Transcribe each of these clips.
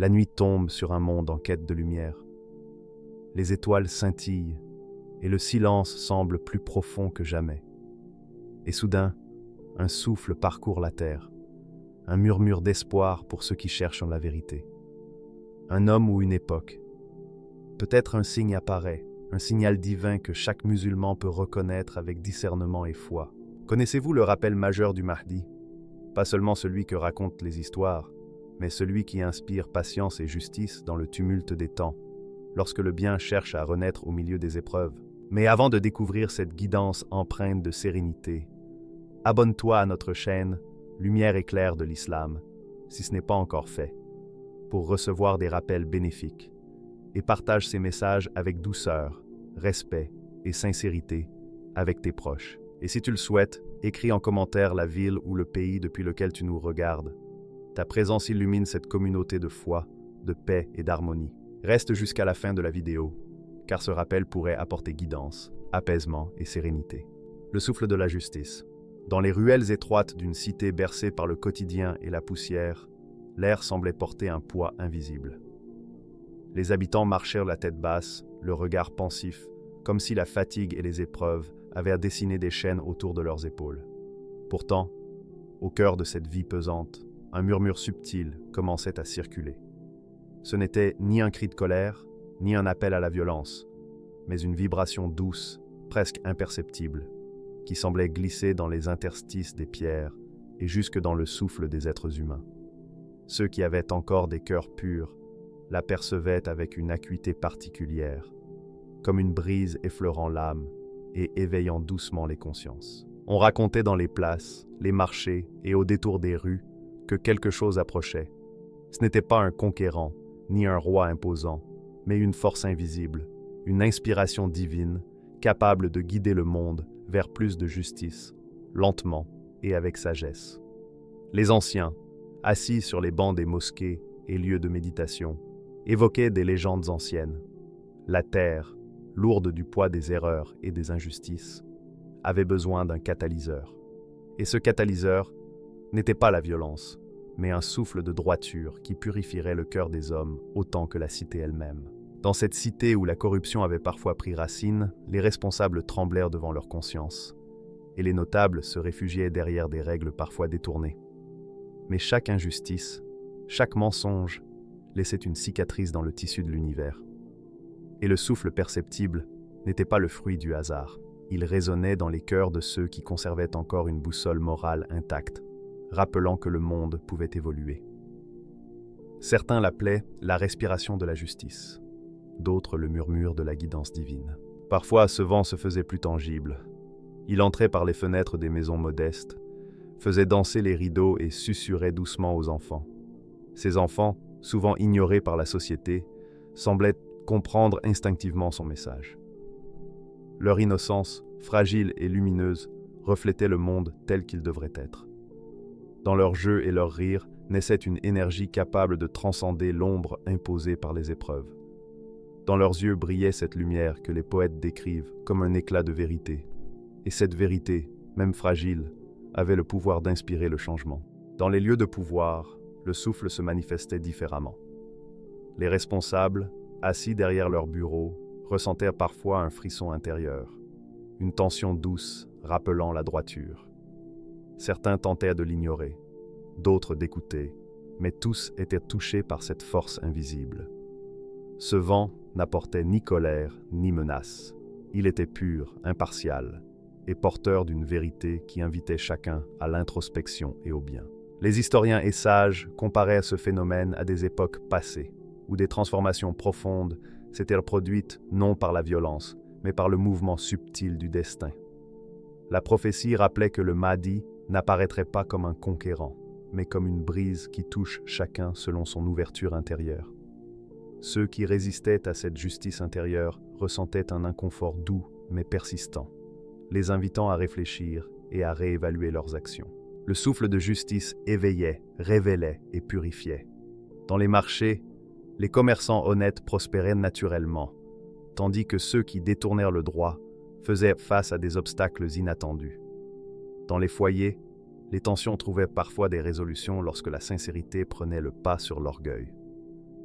La nuit tombe sur un monde en quête de lumière. Les étoiles scintillent et le silence semble plus profond que jamais. Et soudain, un souffle parcourt la terre, un murmure d'espoir pour ceux qui cherchent la vérité. Un homme ou une époque. Peut-être un signe apparaît, un signal divin que chaque musulman peut reconnaître avec discernement et foi. Connaissez-vous le rappel majeur du Mahdi? Pas seulement celui que racontent les histoires, mais celui qui inspire patience et justice dans le tumulte des temps, lorsque le bien cherche à renaître au milieu des épreuves. Mais avant de découvrir cette guidance empreinte de sérénité, abonne-toi à notre chaîne Lumière éclair de l'Islam, si ce n'est pas encore fait, pour recevoir des rappels bénéfiques, et partage ces messages avec douceur, respect et sincérité avec tes proches. Et si tu le souhaites, écris en commentaire la ville ou le pays depuis lequel tu nous regardes. Ta présence illumine cette communauté de foi, de paix et d'harmonie. Reste jusqu'à la fin de la vidéo, car ce rappel pourrait apporter guidance, apaisement et sérénité. Le souffle de la justice. Dans les ruelles étroites d'une cité bercée par le quotidien et la poussière, l'air semblait porter un poids invisible. Les habitants marchèrent la tête basse, le regard pensif, comme si la fatigue et les épreuves avaient dessiné des chaînes autour de leurs épaules. Pourtant, au cœur de cette vie pesante, un murmure subtil commençait à circuler. Ce n'était ni un cri de colère, ni un appel à la violence, mais une vibration douce, presque imperceptible, qui semblait glisser dans les interstices des pierres et jusque dans le souffle des êtres humains. Ceux qui avaient encore des cœurs purs l'apercevaient avec une acuité particulière, comme une brise effleurant l'âme et éveillant doucement les consciences. On racontait dans les places, les marchés et au détour des rues que quelque chose approchait. Ce n'était pas un conquérant, ni un roi imposant, mais une force invisible, une inspiration divine, capable de guider le monde vers plus de justice, lentement et avec sagesse. Les anciens, assis sur les bancs des mosquées et lieux de méditation, évoquaient des légendes anciennes. La terre, lourde du poids des erreurs et des injustices, avait besoin d'un catalyseur. Et ce catalyseur n'était pas la violence, mais un souffle de droiture qui purifierait le cœur des hommes autant que la cité elle-même. Dans cette cité où la corruption avait parfois pris racine, les responsables tremblèrent devant leur conscience, et les notables se réfugiaient derrière des règles parfois détournées. Mais chaque injustice, chaque mensonge, laissait une cicatrice dans le tissu de l'univers. Et le souffle perceptible n'était pas le fruit du hasard. Il résonnait dans les cœurs de ceux qui conservaient encore une boussole morale intacte, rappelant que le monde pouvait évoluer. Certains l'appelaient la respiration de la justice, d'autres le murmure de la guidance divine. Parfois, ce vent se faisait plus tangible. Il entrait par les fenêtres des maisons modestes, faisait danser les rideaux et susurrait doucement aux enfants. Ces enfants, souvent ignorés par la société, semblaient comprendre instinctivement son message. Leur innocence, fragile et lumineuse, reflétait le monde tel qu'il devrait être. Dans leurs jeux et leurs rires naissait une énergie capable de transcender l'ombre imposée par les épreuves. Dans leurs yeux brillait cette lumière que les poètes décrivent comme un éclat de vérité. Et cette vérité, même fragile, avait le pouvoir d'inspirer le changement. Dans les lieux de pouvoir, le souffle se manifestait différemment. Les responsables, assis derrière leurs bureaux, ressentèrent parfois un frisson intérieur, une tension douce rappelant la droiture. Certains tentèrent de l'ignorer, d'autres d'écouter, mais tous étaient touchés par cette force invisible. Ce vent n'apportait ni colère ni menace. Il était pur, impartial, et porteur d'une vérité qui invitait chacun à l'introspection et au bien. Les historiens et sages comparaient ce phénomène à des époques passées, où des transformations profondes s'étaient produites non par la violence, mais par le mouvement subtil du destin. La prophétie rappelait que le Mahdi n'apparaîtrait pas comme un conquérant, mais comme une brise qui touche chacun selon son ouverture intérieure. Ceux qui résistaient à cette justice intérieure ressentaient un inconfort doux mais persistant, les invitant à réfléchir et à réévaluer leurs actions. Le souffle de justice éveillait, révélait et purifiait. Dans les marchés, les commerçants honnêtes prospéraient naturellement, tandis que ceux qui détournèrent le droit faisaient face à des obstacles inattendus. Dans les foyers, les tensions trouvaient parfois des résolutions lorsque la sincérité prenait le pas sur l'orgueil.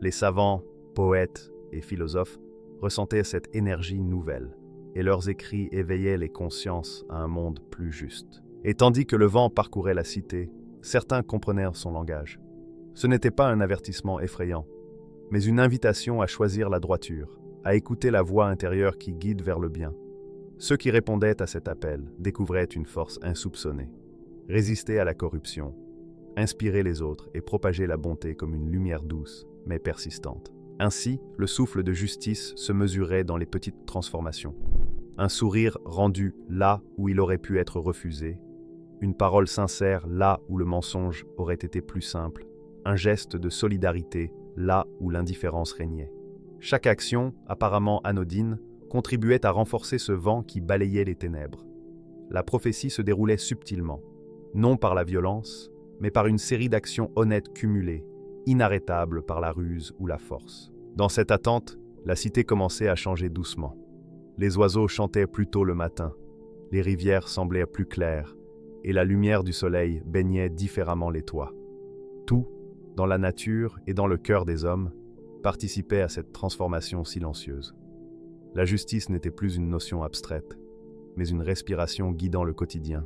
Les savants, poètes et philosophes ressentaient cette énergie nouvelle, et leurs écrits éveillaient les consciences à un monde plus juste. Et tandis que le vent parcourait la cité, certains comprenèrent son langage. Ce n'était pas un avertissement effrayant, mais une invitation à choisir la droiture, à écouter la voix intérieure qui guide vers le bien. Ceux qui répondaient à cet appel découvraient une force insoupçonnée. Résister à la corruption, inspirer les autres et propager la bonté comme une lumière douce, mais persistante. Ainsi, le souffle de justice se mesurait dans les petites transformations. Un sourire rendu là où il aurait pu être refusé, une parole sincère là où le mensonge aurait été plus simple, un geste de solidarité là où l'indifférence régnait. Chaque action, apparemment anodine, contribuait à renforcer ce vent qui balayait les ténèbres. La prophétie se déroulait subtilement, non par la violence, mais par une série d'actions honnêtes cumulées, inarrêtables par la ruse ou la force. Dans cette attente, la cité commençait à changer doucement. Les oiseaux chantaient plus tôt le matin, les rivières semblaient plus claires, et la lumière du soleil baignait différemment les toits. Tout, dans la nature et dans le cœur des hommes, participait à cette transformation silencieuse. La justice n'était plus une notion abstraite, mais une respiration guidant le quotidien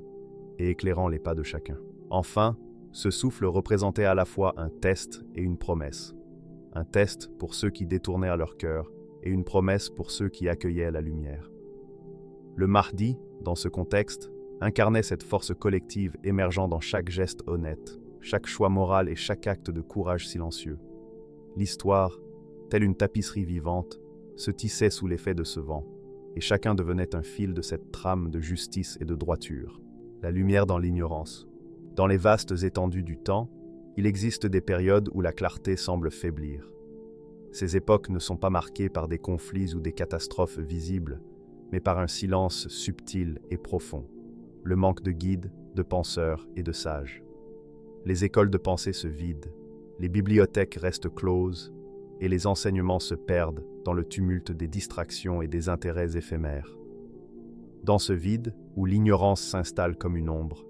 et éclairant les pas de chacun. Enfin, ce souffle représentait à la fois un test et une promesse. Un test pour ceux qui détournaient à leur cœur et une promesse pour ceux qui accueillaient la lumière. Le Mahdi, dans ce contexte, incarnait cette force collective émergeant dans chaque geste honnête, chaque choix moral et chaque acte de courage silencieux. L'histoire, telle une tapisserie vivante, se tissait sous l'effet de ce vent, et chacun devenait un fil de cette trame de justice et de droiture. La lumière dans l'ignorance. Dans les vastes étendues du temps, il existe des périodes où la clarté semble faiblir. Ces époques ne sont pas marquées par des conflits ou des catastrophes visibles, mais par un silence subtil et profond, le manque de guides, de penseurs et de sages. Les écoles de pensée se vident, les bibliothèques restent closes, et les enseignements se perdent dans le tumulte des distractions et des intérêts éphémères. Dans ce vide, où l'ignorance s'installe comme une ombre,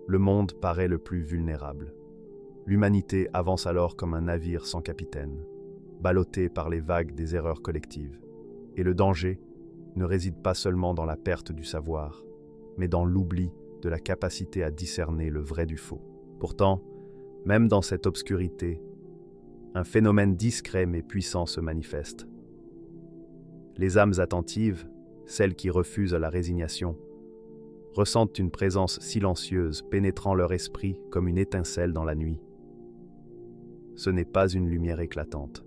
le monde paraît le plus vulnérable. L'humanité avance alors comme un navire sans capitaine, ballotté par les vagues des erreurs collectives. Et le danger ne réside pas seulement dans la perte du savoir, mais dans l'oubli de la capacité à discerner le vrai du faux. Pourtant, même dans cette obscurité, un phénomène discret mais puissant se manifeste. Les âmes attentives, celles qui refusent la résignation, ressentent une présence silencieuse pénétrant leur esprit comme une étincelle dans la nuit. Ce n'est pas une lumière éclatante.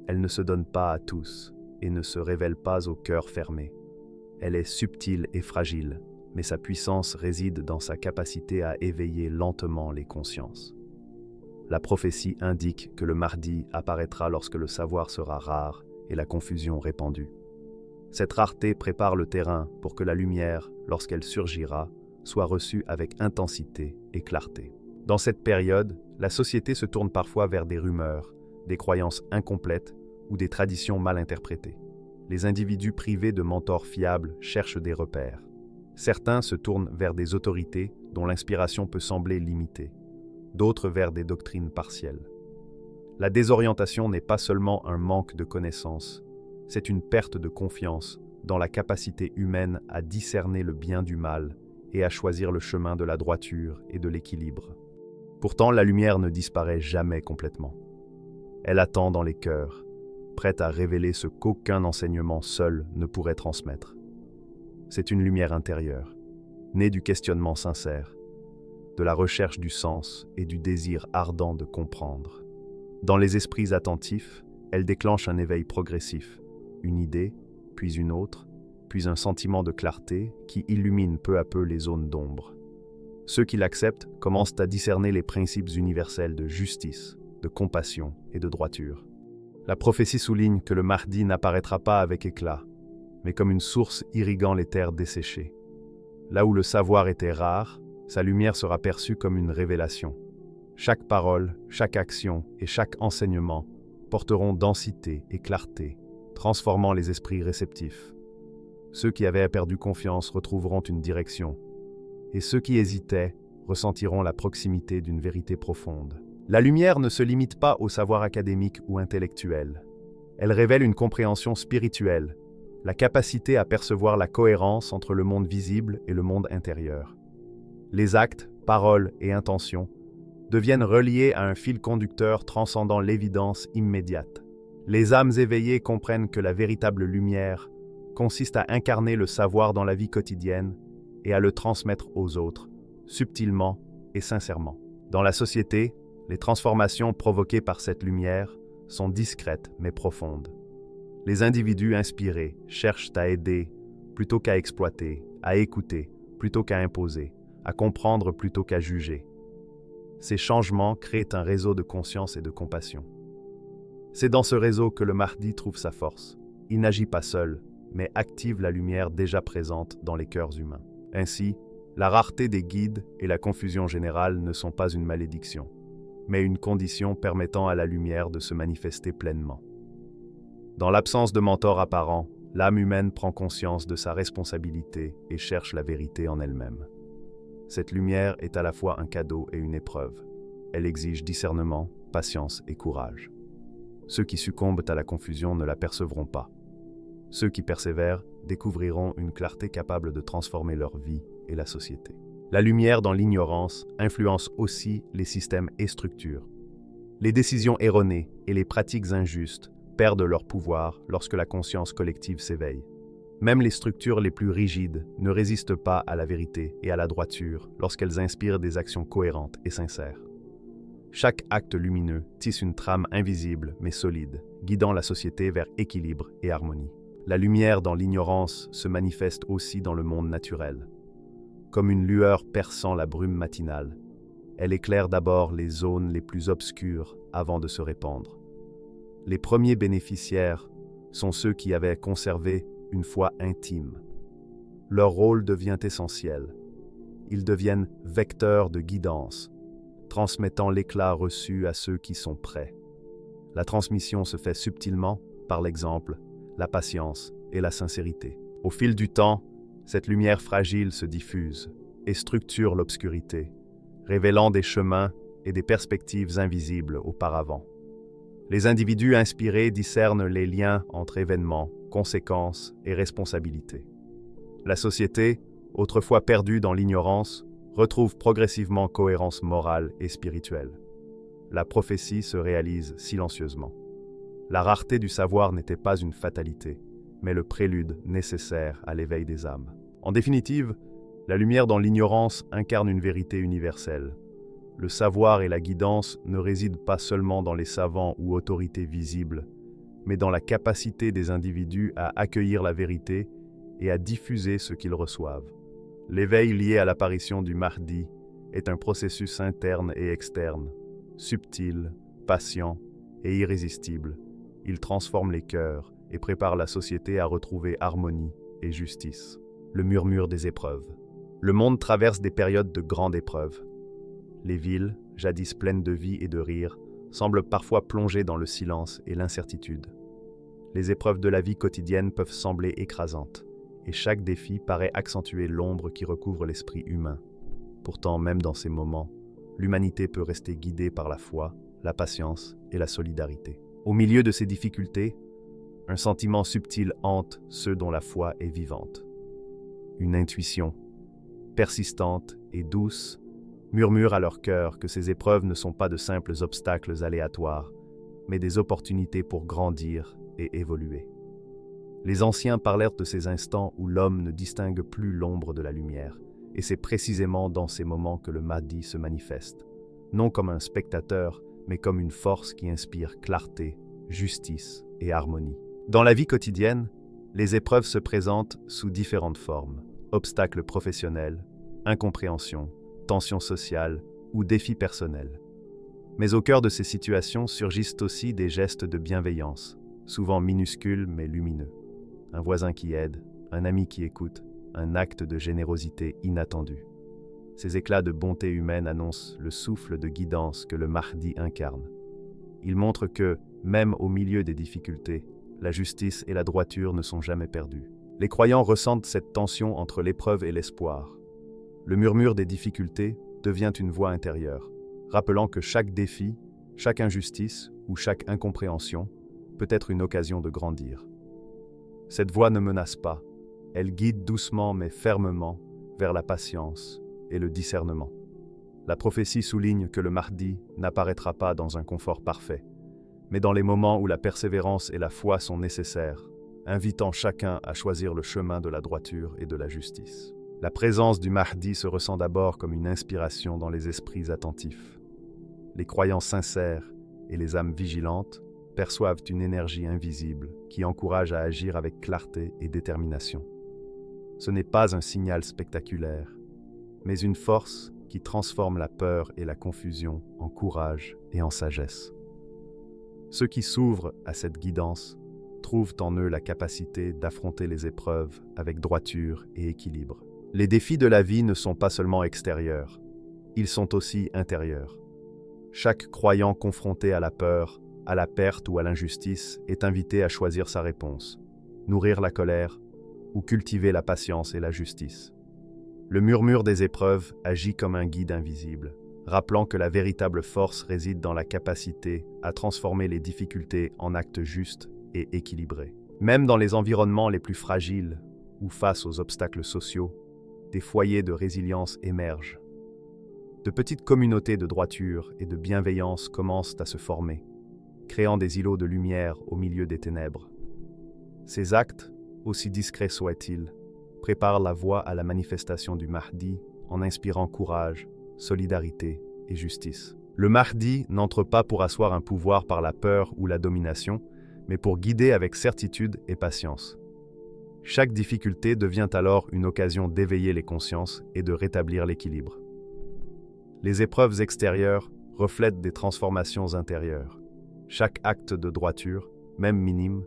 Elle ne se donne pas à tous et ne se révèle pas au cœur fermé. Elle est subtile et fragile, mais sa puissance réside dans sa capacité à éveiller lentement les consciences. La prophétie indique que le Mahdi apparaîtra lorsque le savoir sera rare et la confusion répandue. Cette rareté prépare le terrain pour que la lumière, lorsqu'elle surgira, soit reçue avec intensité et clarté. Dans cette période, la société se tourne parfois vers des rumeurs, des croyances incomplètes ou des traditions mal interprétées. Les individus privés de mentors fiables cherchent des repères. Certains se tournent vers des autorités dont l'inspiration peut sembler limitée, d'autres vers des doctrines partielles. La désorientation n'est pas seulement un manque de connaissances, c'est une perte de confiance dans la capacité humaine à discerner le bien du mal et à choisir le chemin de la droiture et de l'équilibre. Pourtant, la lumière ne disparaît jamais complètement. Elle attend dans les cœurs, prête à révéler ce qu'aucun enseignement seul ne pourrait transmettre. C'est une lumière intérieure, née du questionnement sincère, de la recherche du sens et du désir ardent de comprendre. Dans les esprits attentifs, elle déclenche un éveil progressif, une idée, puis une autre, puis un sentiment de clarté qui illumine peu à peu les zones d'ombre. Ceux qui l'acceptent commencent à discerner les principes universels de justice, de compassion et de droiture. La prophétie souligne que le Mahdi n'apparaîtra pas avec éclat, mais comme une source irriguant les terres desséchées. Là où le savoir était rare, sa lumière sera perçue comme une révélation. Chaque parole, chaque action et chaque enseignement porteront densité et clarté, transformant les esprits réceptifs. Ceux qui avaient perdu confiance retrouveront une direction, et ceux qui hésitaient ressentiront la proximité d'une vérité profonde. La lumière ne se limite pas au savoir académique ou intellectuel. Elle révèle une compréhension spirituelle, la capacité à percevoir la cohérence entre le monde visible et le monde intérieur. Les actes, paroles et intentions deviennent reliés à un fil conducteur transcendant l'évidence immédiate. Les âmes éveillées comprennent que la véritable lumière consiste à incarner le savoir dans la vie quotidienne et à le transmettre aux autres, subtilement et sincèrement. Dans la société, les transformations provoquées par cette lumière sont discrètes mais profondes. Les individus inspirés cherchent à aider plutôt qu'à exploiter, à écouter plutôt qu'à imposer, à comprendre plutôt qu'à juger. Ces changements créent un réseau de conscience et de compassion. C'est dans ce réseau que le Mahdi trouve sa force. Il n'agit pas seul, mais active la lumière déjà présente dans les cœurs humains. Ainsi, la rareté des guides et la confusion générale ne sont pas une malédiction, mais une condition permettant à la lumière de se manifester pleinement. Dans l'absence de mentor apparent, l'âme humaine prend conscience de sa responsabilité et cherche la vérité en elle-même. Cette lumière est à la fois un cadeau et une épreuve. Elle exige discernement, patience et courage. Ceux qui succombent à la confusion ne la percevront pas. Ceux qui persévèrent découvriront une clarté capable de transformer leur vie et la société. La lumière dans l'ignorance influence aussi les systèmes et structures. Les décisions erronées et les pratiques injustes perdent leur pouvoir lorsque la conscience collective s'éveille. Même les structures les plus rigides ne résistent pas à la vérité et à la droiture lorsqu'elles inspirent des actions cohérentes et sincères. Chaque acte lumineux tisse une trame invisible mais solide, guidant la société vers équilibre et harmonie. La lumière dans l'ignorance se manifeste aussi dans le monde naturel. Comme une lueur perçant la brume matinale, elle éclaire d'abord les zones les plus obscures avant de se répandre. Les premiers bénéficiaires sont ceux qui avaient conservé une foi intime. Leur rôle devient essentiel. Ils deviennent vecteurs de guidance, transmettant l'éclat reçu à ceux qui sont prêts. La transmission se fait subtilement par l'exemple, la patience et la sincérité. Au fil du temps, cette lumière fragile se diffuse et structure l'obscurité, révélant des chemins et des perspectives invisibles auparavant. Les individus inspirés discernent les liens entre événements, conséquences et responsabilités. La société, autrefois perdue dans l'ignorance, retrouve progressivement cohérence morale et spirituelle. La prophétie se réalise silencieusement. La rareté du savoir n'était pas une fatalité, mais le prélude nécessaire à l'éveil des âmes. En définitive, la lumière dans l'ignorance incarne une vérité universelle. Le savoir et la guidance ne résident pas seulement dans les savants ou autorités visibles, mais dans la capacité des individus à accueillir la vérité et à diffuser ce qu'ils reçoivent. L'éveil lié à l'apparition du Mahdi est un processus interne et externe, subtil, patient et irrésistible. Il transforme les cœurs et prépare la société à retrouver harmonie et justice. Le murmure des épreuves. Le monde traverse des périodes de grande épreuve. Les villes, jadis pleines de vie et de rire, semblent parfois plongées dans le silence et l'incertitude. Les épreuves de la vie quotidienne peuvent sembler écrasantes, et chaque défi paraît accentuer l'ombre qui recouvre l'esprit humain. Pourtant, même dans ces moments, l'humanité peut rester guidée par la foi, la patience et la solidarité. Au milieu de ces difficultés, un sentiment subtil hante ceux dont la foi est vivante. Une intuition, persistante et douce, murmure à leur cœur que ces épreuves ne sont pas de simples obstacles aléatoires, mais des opportunités pour grandir et évoluer. Les anciens parlèrent de ces instants où l'homme ne distingue plus l'ombre de la lumière, et c'est précisément dans ces moments que le Mahdi se manifeste, non comme un spectateur, mais comme une force qui inspire clarté, justice et harmonie. Dans la vie quotidienne, les épreuves se présentent sous différentes formes: obstacles professionnels, incompréhension, tensions sociales ou défis personnels. Mais au cœur de ces situations surgissent aussi des gestes de bienveillance, souvent minuscules mais lumineux. Un voisin qui aide, un ami qui écoute, un acte de générosité inattendu. Ces éclats de bonté humaine annoncent le souffle de guidance que le Mahdi incarne. Ils montrent que, même au milieu des difficultés, la justice et la droiture ne sont jamais perdues. Les croyants ressentent cette tension entre l'épreuve et l'espoir. Le murmure des difficultés devient une voix intérieure, rappelant que chaque défi, chaque injustice ou chaque incompréhension peut être une occasion de grandir. Cette voix ne menace pas, elle guide doucement mais fermement vers la patience et le discernement. La prophétie souligne que le Mahdi n'apparaîtra pas dans un confort parfait, mais dans les moments où la persévérance et la foi sont nécessaires, invitant chacun à choisir le chemin de la droiture et de la justice. La présence du Mahdi se ressent d'abord comme une inspiration dans les esprits attentifs. Les croyants sincères et les âmes vigilantes perçoivent une énergie invisible qui encourage à agir avec clarté et détermination. Ce n'est pas un signal spectaculaire, mais une force qui transforme la peur et la confusion en courage et en sagesse. Ceux qui s'ouvrent à cette guidance trouvent en eux la capacité d'affronter les épreuves avec droiture et équilibre. Les défis de la vie ne sont pas seulement extérieurs, ils sont aussi intérieurs. Chaque croyant confronté à la peur, à la perte ou à l'injustice est invité à choisir sa réponse, nourrir la colère ou cultiver la patience et la justice. Le murmure des épreuves agit comme un guide invisible, rappelant que la véritable force réside dans la capacité à transformer les difficultés en actes justes et équilibrés. Même dans les environnements les plus fragiles ou face aux obstacles sociaux, des foyers de résilience émergent. De petites communautés de droiture et de bienveillance commencent à se former, créant des îlots de lumière au milieu des ténèbres. Ces actes, aussi discrets soient-ils, préparent la voie à la manifestation du Mahdi en inspirant courage, solidarité et justice. Le Mahdi n'entre pas pour asseoir un pouvoir par la peur ou la domination, mais pour guider avec certitude et patience. Chaque difficulté devient alors une occasion d'éveiller les consciences et de rétablir l'équilibre. Les épreuves extérieures reflètent des transformations intérieures. Chaque acte de droiture, même minime,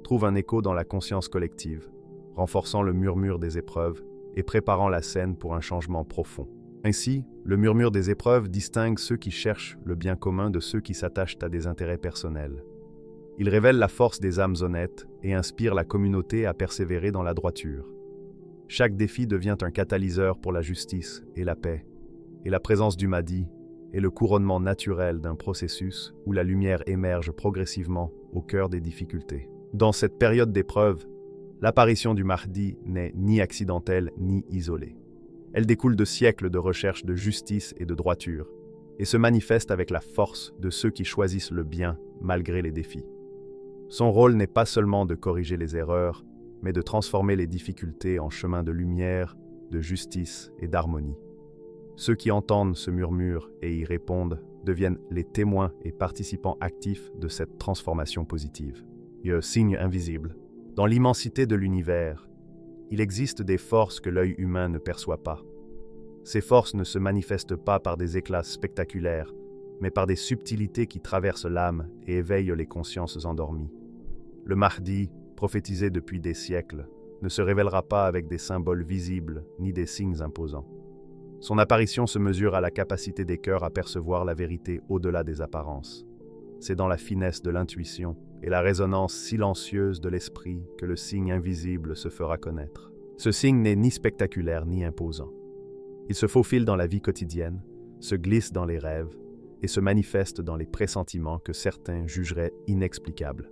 trouve un écho dans la conscience collective, renforçant le murmure des épreuves et préparant la scène pour un changement profond. Ainsi, le murmure des épreuves distingue ceux qui cherchent le bien commun de ceux qui s'attachent à des intérêts personnels. Il révèle la force des âmes honnêtes et inspire la communauté à persévérer dans la droiture. Chaque défi devient un catalyseur pour la justice et la paix, et la présence du Mahdi est le couronnement naturel d'un processus où la lumière émerge progressivement au cœur des difficultés. Dans cette période d'épreuve, l'apparition du Mahdi n'est ni accidentelle ni isolée. Elle découle de siècles de recherche de justice et de droiture, et se manifeste avec la force de ceux qui choisissent le bien malgré les défis. Son rôle n'est pas seulement de corriger les erreurs, mais de transformer les difficultés en chemin de lumière, de justice et d'harmonie. Ceux qui entendent ce murmure et y répondent deviennent les témoins et participants actifs de cette transformation positive. Signe invisible. Dans l'immensité de l'univers, il existe des forces que l'œil humain ne perçoit pas. Ces forces ne se manifestent pas par des éclats spectaculaires, mais par des subtilités qui traversent l'âme et éveillent les consciences endormies. Le Mahdi, prophétisé depuis des siècles, ne se révélera pas avec des symboles visibles ni des signes imposants. Son apparition se mesure à la capacité des cœurs à percevoir la vérité au-delà des apparences. C'est dans la finesse de l'intuition et la résonance silencieuse de l'esprit que le signe invisible se fera connaître. Ce signe n'est ni spectaculaire ni imposant. Il se faufile dans la vie quotidienne, se glisse dans les rêves et se manifeste dans les pressentiments que certains jugeraient inexplicables.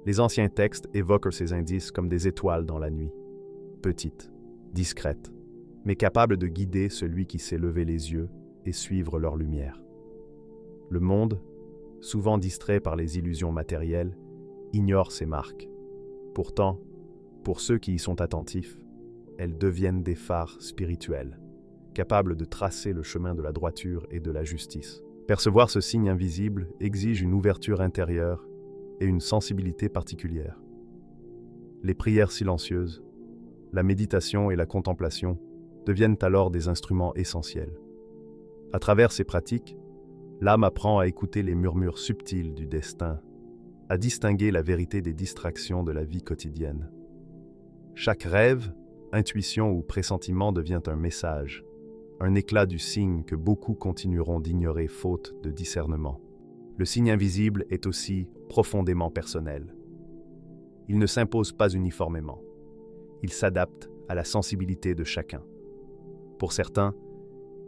Les anciens textes évoquent ces indices comme des étoiles dans la nuit, petites, discrètes, mais capables de guider celui qui sait lever les yeux et suivre leur lumière. Le monde, souvent distrait par les illusions matérielles, ignore ces marques. Pourtant, pour ceux qui y sont attentifs, elles deviennent des phares spirituels, capables de tracer le chemin de la droiture et de la justice. Percevoir ce signe invisible exige une ouverture intérieure et une sensibilité particulière. Les prières silencieuses, la méditation et la contemplation deviennent alors des instruments essentiels. À travers ces pratiques, l'âme apprend à écouter les murmures subtils du destin, à distinguer la vérité des distractions de la vie quotidienne. Chaque rêve, intuition ou pressentiment devient un message, un éclat du signe que beaucoup continueront d'ignorer faute de discernement. Le signe invisible est aussi profondément personnel. Il ne s'impose pas uniformément. Il s'adapte à la sensibilité de chacun. Pour certains,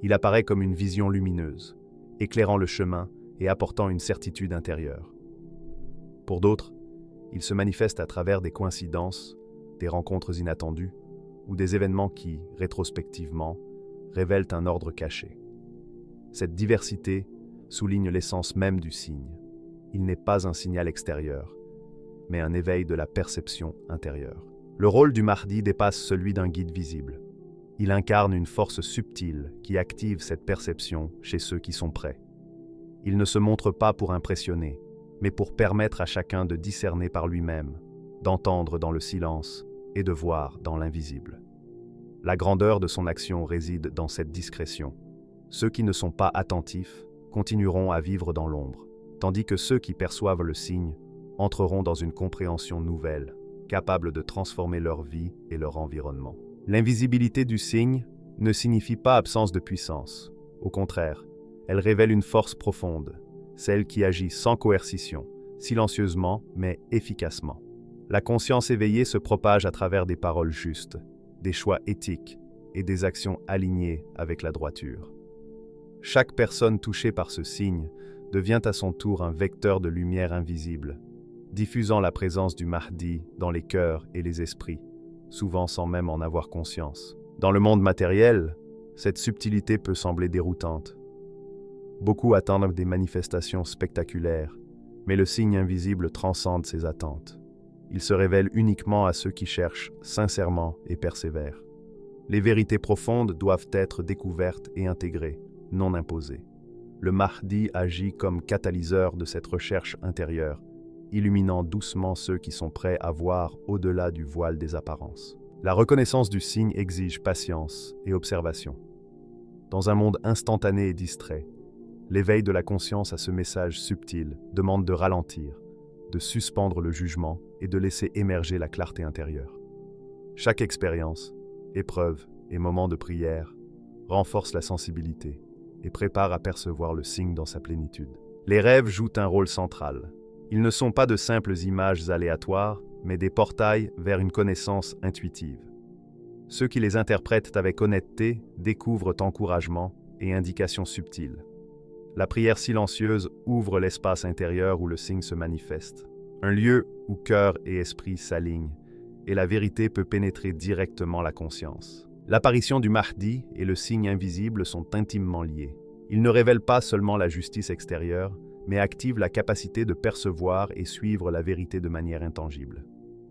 il apparaît comme une vision lumineuse, éclairant le chemin et apportant une certitude intérieure. Pour d'autres, il se manifeste à travers des coïncidences, des rencontres inattendues ou des événements qui, rétrospectivement, révèlent un ordre caché. Cette diversité souligne l'essence même du signe. Il n'est pas un signal extérieur, mais un éveil de la perception intérieure. Le rôle du Mahdi dépasse celui d'un guide visible. Il incarne une force subtile qui active cette perception chez ceux qui sont prêts. Il ne se montre pas pour impressionner, mais pour permettre à chacun de discerner par lui-même, d'entendre dans le silence et de voir dans l'invisible. La grandeur de son action réside dans cette discrétion. Ceux qui ne sont pas attentifs continueront à vivre dans l'ombre, tandis que ceux qui perçoivent le signe entreront dans une compréhension nouvelle, capable de transformer leur vie et leur environnement. L'invisibilité du signe ne signifie pas absence de puissance. Au contraire, elle révèle une force profonde, celle qui agit sans coercition, silencieusement mais efficacement. La conscience éveillée se propage à travers des paroles justes, des choix éthiques et des actions alignées avec la droiture. Chaque personne touchée par ce signe devient à son tour un vecteur de lumière invisible, diffusant la présence du Mahdi dans les cœurs et les esprits, souvent sans même en avoir conscience. Dans le monde matériel, cette subtilité peut sembler déroutante. Beaucoup attendent des manifestations spectaculaires, mais le signe invisible transcende ces attentes. Il se révèle uniquement à ceux qui cherchent sincèrement et persévèrent. Les vérités profondes doivent être découvertes et intégrées, non imposées. Le Mahdi agit comme catalyseur de cette recherche intérieure, illuminant doucement ceux qui sont prêts à voir au-delà du voile des apparences. La reconnaissance du signe exige patience et observation. Dans un monde instantané et distrait, l'éveil de la conscience à ce message subtil demande de ralentir, de suspendre le jugement et de laisser émerger la clarté intérieure. Chaque expérience, épreuve et moment de prière renforce la sensibilité et prépare à percevoir le signe dans sa plénitude. Les rêves jouent un rôle central. Ils ne sont pas de simples images aléatoires, mais des portails vers une connaissance intuitive. Ceux qui les interprètent avec honnêteté découvrent encouragement et indications subtiles. La prière silencieuse ouvre l'espace intérieur où le signe se manifeste, un lieu où cœur et esprit s'alignent, et la vérité peut pénétrer directement la conscience. L'apparition du Mahdi et le signe invisible sont intimement liés. Ils ne révèlent pas seulement la justice extérieure, mais activent la capacité de percevoir et suivre la vérité de manière intangible.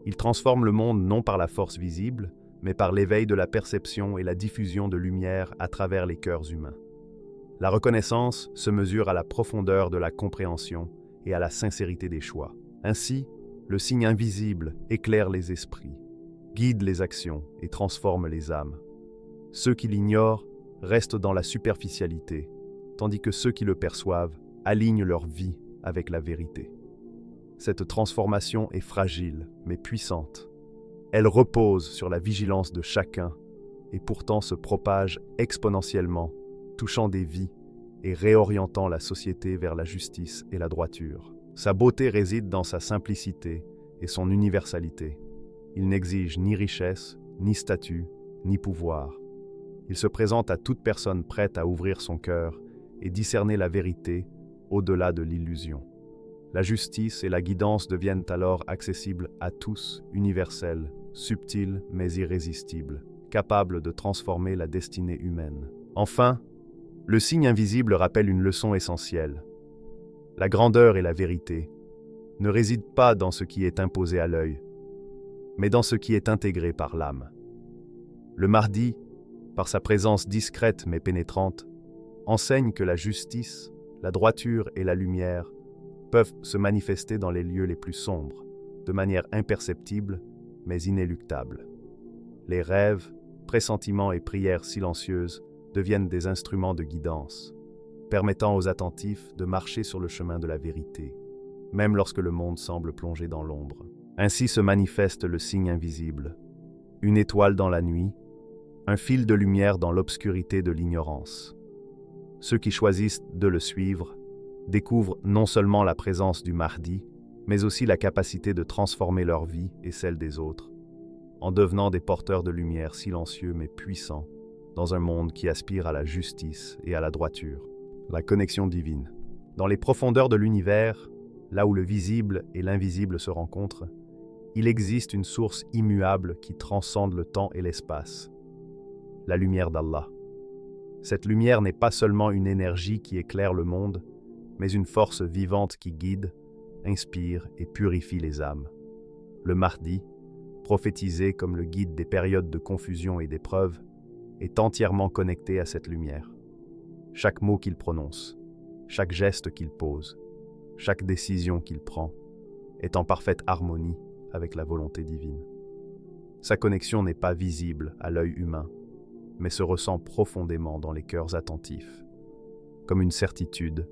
Ils transforment le monde non par la force visible, mais par l'éveil de la perception et la diffusion de lumière à travers les cœurs humains. La reconnaissance se mesure à la profondeur de la compréhension et à la sincérité des choix. Ainsi, le signe invisible éclaire les esprits, guide les actions et transforme les âmes. Ceux qui l'ignorent restent dans la superficialité, tandis que ceux qui le perçoivent alignent leur vie avec la vérité. Cette transformation est fragile, mais puissante. Elle repose sur la vigilance de chacun et pourtant se propage exponentiellement, touchant des vies et réorientant la société vers la justice et la droiture. Sa beauté réside dans sa simplicité et son universalité. Il n'exige ni richesse, ni statut, ni pouvoir. Il se présente à toute personne prête à ouvrir son cœur et discerner la vérité au-delà de l'illusion. La justice et la guidance deviennent alors accessibles à tous, universelles, subtiles mais irrésistibles, capables de transformer la destinée humaine. Enfin, le signe invisible rappelle une leçon essentielle. La grandeur et la vérité ne résident pas dans ce qui est imposé à l'œil, mais dans ce qui est intégré par l'âme. Le Mahdi, par sa présence discrète mais pénétrante, enseigne que la justice, la droiture et la lumière peuvent se manifester dans les lieux les plus sombres, de manière imperceptible mais inéluctable. Les rêves, pressentiments et prières silencieuses deviennent des instruments de guidance, permettant aux attentifs de marcher sur le chemin de la vérité, même lorsque le monde semble plongé dans l'ombre. Ainsi se manifeste le signe invisible, une étoile dans la nuit, un fil de lumière dans l'obscurité de l'ignorance. Ceux qui choisissent de le suivre découvrent non seulement la présence du Mahdi, mais aussi la capacité de transformer leur vie et celle des autres, en devenant des porteurs de lumière silencieux mais puissants, dans un monde qui aspire à la justice et à la droiture. La connexion divine. Dans les profondeurs de l'univers, là où le visible et l'invisible se rencontrent, il existe une source immuable qui transcende le temps et l'espace. La lumière d'Allah. Cette lumière n'est pas seulement une énergie qui éclaire le monde, mais une force vivante qui guide, inspire et purifie les âmes. Le Mahdi, prophétisé comme le guide des périodes de confusion et d'épreuve, est entièrement connecté à cette lumière. Chaque mot qu'il prononce, chaque geste qu'il pose, chaque décision qu'il prend, est en parfaite harmonie avec la volonté divine. Sa connexion n'est pas visible à l'œil humain, mais se ressent profondément dans les cœurs attentifs, comme une certitude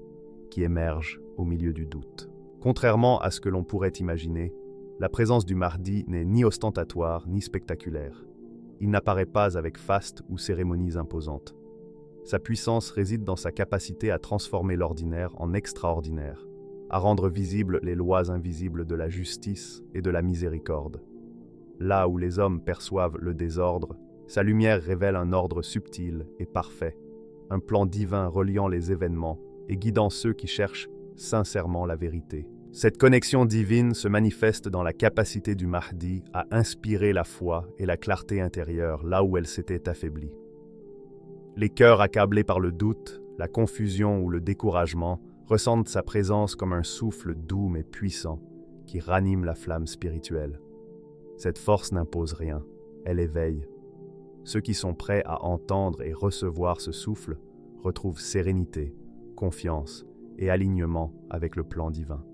qui émerge au milieu du doute. Contrairement à ce que l'on pourrait imaginer, la présence du Mahdi n'est ni ostentatoire ni spectaculaire. Il n'apparaît pas avec fastes ou cérémonies imposantes. Sa puissance réside dans sa capacité à transformer l'ordinaire en extraordinaire, à rendre visibles les lois invisibles de la justice et de la miséricorde. Là où les hommes perçoivent le désordre, sa lumière révèle un ordre subtil et parfait, un plan divin reliant les événements et guidant ceux qui cherchent sincèrement la vérité. Cette connexion divine se manifeste dans la capacité du Mahdi à inspirer la foi et la clarté intérieure là où elle s'était affaiblie. Les cœurs accablés par le doute, la confusion ou le découragement ressentent sa présence comme un souffle doux mais puissant qui ranime la flamme spirituelle. Cette force n'impose rien, elle éveille. Ceux qui sont prêts à entendre et recevoir ce souffle retrouvent sérénité, confiance et alignement avec le plan divin.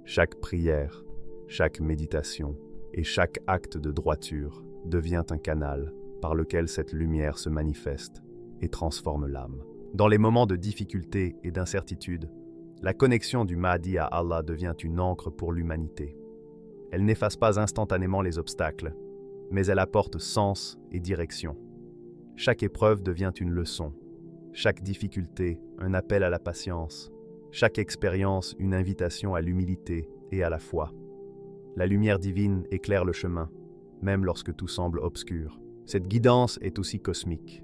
Chaque prière, chaque méditation et chaque acte de droiture devient un canal par lequel cette lumière se manifeste et transforme l'âme. Dans les moments de difficulté et d'incertitude, la connexion du Mahdi à Allah devient une ancre pour l'humanité. Elle n'efface pas instantanément les obstacles, mais elle apporte sens et direction. Chaque épreuve devient une leçon, chaque difficulté un appel à la patience, chaque expérience une invitation à l'humilité et à la foi. La lumière divine éclaire le chemin, même lorsque tout semble obscur. Cette guidance est aussi cosmique.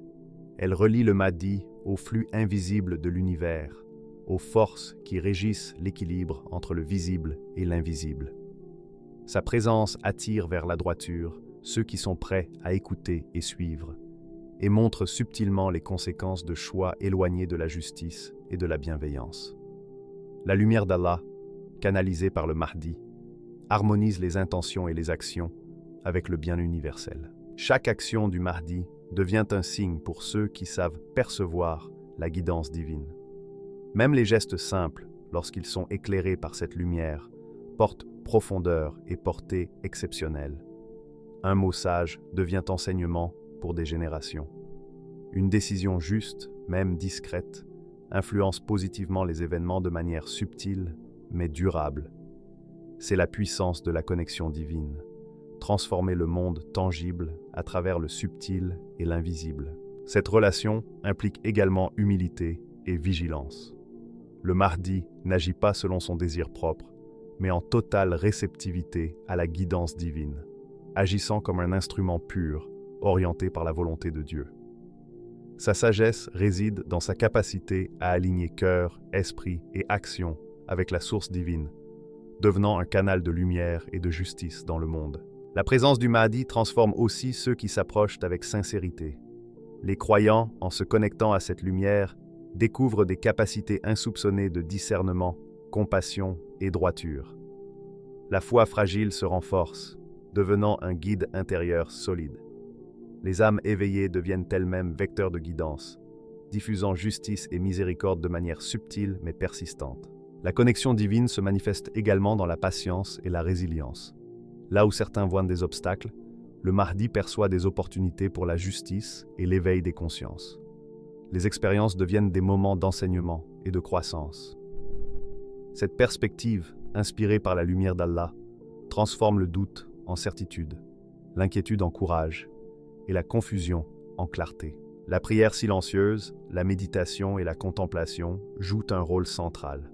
Elle relie le Mahdi au flux invisible de l'univers, aux forces qui régissent l'équilibre entre le visible et l'invisible. Sa présence attire vers la droiture ceux qui sont prêts à écouter et suivre, et montre subtilement les conséquences de choix éloignés de la justice et de la bienveillance. La lumière d'Allah, canalisée par le Mahdi, harmonise les intentions et les actions avec le bien universel. Chaque action du Mahdi devient un signe pour ceux qui savent percevoir la guidance divine. Même les gestes simples, lorsqu'ils sont éclairés par cette lumière, portent profondeur et portée exceptionnelle. Un mot sage devient enseignement pour des générations. Une décision juste, même discrète, influence positivement les événements de manière subtile mais durable. C'est la puissance de la connexion divine, transformer le monde tangible à travers le subtil et l'invisible. Cette relation implique également humilité et vigilance. Le Mahdi n'agit pas selon son désir propre, mais en totale réceptivité à la guidance divine, agissant comme un instrument pur, orienté par la volonté de Dieu. Sa sagesse réside dans sa capacité à aligner cœur, esprit et action avec la source divine, devenant un canal de lumière et de justice dans le monde. La présence du Mahdi transforme aussi ceux qui s'approchent avec sincérité. Les croyants, en se connectant à cette lumière, découvrent des capacités insoupçonnées de discernement, compassion et droiture. La foi fragile se renforce, devenant un guide intérieur solide. Les âmes éveillées deviennent elles-mêmes vecteurs de guidance, diffusant justice et miséricorde de manière subtile mais persistante. La connexion divine se manifeste également dans la patience et la résilience. Là où certains voient des obstacles, le Mahdi perçoit des opportunités pour la justice et l'éveil des consciences. Les expériences deviennent des moments d'enseignement et de croissance. Cette perspective, inspirée par la lumière d'Allah, transforme le doute en certitude, l'inquiétude en courage et la confusion en clarté. La prière silencieuse, la méditation et la contemplation jouent un rôle central.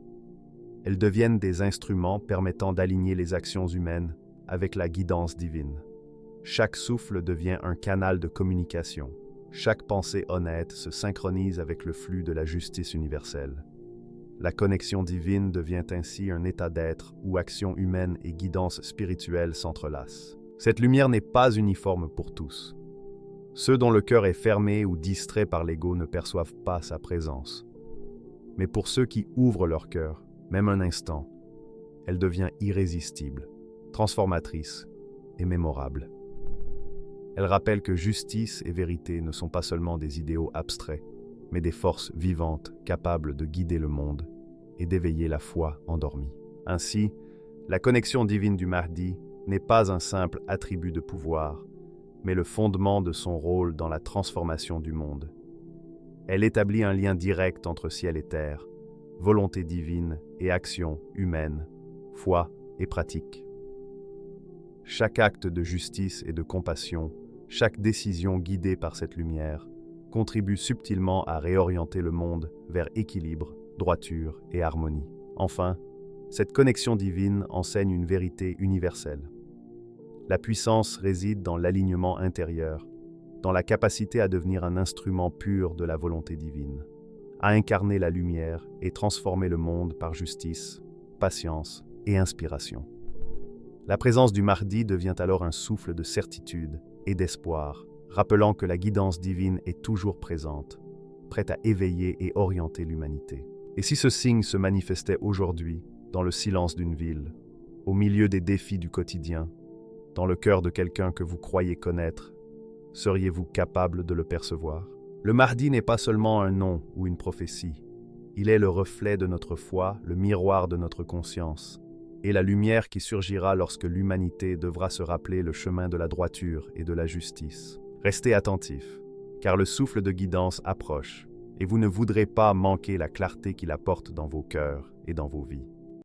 Elles deviennent des instruments permettant d'aligner les actions humaines avec la guidance divine. Chaque souffle devient un canal de communication, chaque pensée honnête se synchronise avec le flux de la justice universelle. La connexion divine devient ainsi un état d'être où action humaine et guidance spirituelle s'entrelacent. Cette lumière n'est pas uniforme pour tous. Ceux dont le cœur est fermé ou distrait par l'ego ne perçoivent pas sa présence. Mais pour ceux qui ouvrent leur cœur, même un instant, elle devient irrésistible, transformatrice et mémorable. Elle rappelle que justice et vérité ne sont pas seulement des idéaux abstraits, mais des forces vivantes capables de guider le monde et d'éveiller la foi endormie. Ainsi, la connexion divine du Mahdi n'est pas un simple attribut de pouvoir, mais le fondement de son rôle dans la transformation du monde. Elle établit un lien direct entre ciel et terre, volonté divine et action humaine, foi et pratique. Chaque acte de justice et de compassion, chaque décision guidée par cette lumière, contribue subtilement à réorienter le monde vers équilibre, droiture et harmonie. Enfin, cette connexion divine enseigne une vérité universelle. La puissance réside dans l'alignement intérieur, dans la capacité à devenir un instrument pur de la volonté divine, à incarner la lumière et transformer le monde par justice, patience et inspiration. La présence du Mahdi devient alors un souffle de certitude et d'espoir, rappelant que la guidance divine est toujours présente, prête à éveiller et orienter l'humanité. Et si ce signe se manifestait aujourd'hui, dans le silence d'une ville, au milieu des défis du quotidien, dans le cœur de quelqu'un que vous croyez connaître, seriez-vous capable de le percevoir? Le Mahdi n'est pas seulement un nom ou une prophétie. Il est le reflet de notre foi, le miroir de notre conscience, et la lumière qui surgira lorsque l'humanité devra se rappeler le chemin de la droiture et de la justice. Restez attentifs, car le souffle de guidance approche, et vous ne voudrez pas manquer la clarté qu'il apporte dans vos cœurs et dans vos vies.